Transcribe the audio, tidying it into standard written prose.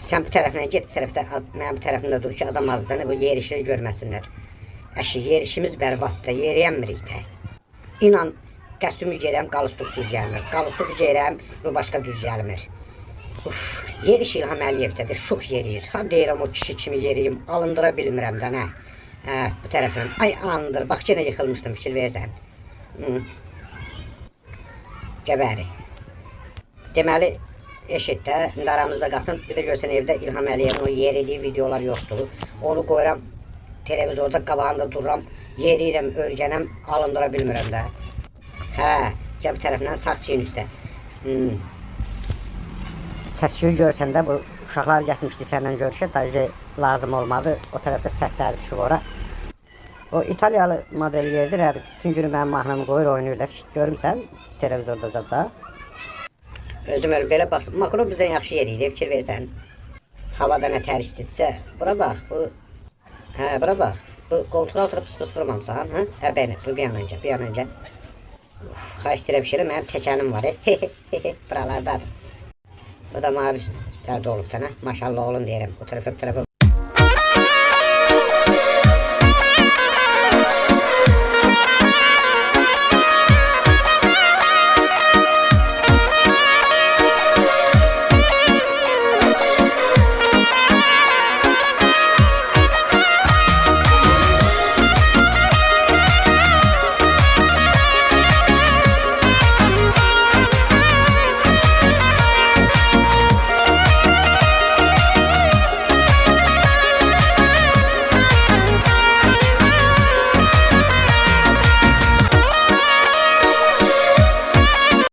Sən bu tərəfindən get, bu tərəfdə, mənim bu tərəfimdə dur ki, adam azdan bu yerişini görməsinlər. Əşi, yerişimiz bərbaddır, yeriyənmirik də. İnan, qəstümü geyirəm, qalustuk düz gəlmir. Qalustuk geyirəm, bu başqa düz gəlmir. Uf, yeriş İlham Əliyevdədir, şux yeriyir. Ha deyirəm, o kişi kimi yeriyim, alındıra bilmirəm də, nə? Bu tərəfdən, ay andır, bax, yenə yıxılmışdım, fikir versən. Gəbəri. Deməli, eşitdə, indi aramızda qalsın, bir də görsən evdə İlham Əliyevin o yeridiyi videolar yoxdur. Onu qoyuram, televizorda qabağında dururam, yeriyirəm, örgənəm, alındıra bilmirəm də. Hə, gəl bu tərəfindən sağ çiyin üstə. Səsküyü görsən də, bu uşaqlar gətirmişdi səndən görüşə, da lazım olmadı, o tərəfdə səsləri düşüb ora. O İtalyalı model yerdir, bütün günü mənim mahnımı qoyur, oynayır da, görmüsən, televizorda zadda. Özüm öyle belə baxsın, makro bizdən yaxşı yeriydi, fikir versən. Havada nə tər istitsə, bura bax, bu, bura bax, bu qoltuğa oturub pıs-pıs vurmamsan, bəni, bu bir an öncə. Xahiş istəyirəm şirin, mənim çəkənim var, buralardadır. Bu da mavi tərdə olub tənə, maşallah olun deyirəm, o tərəfə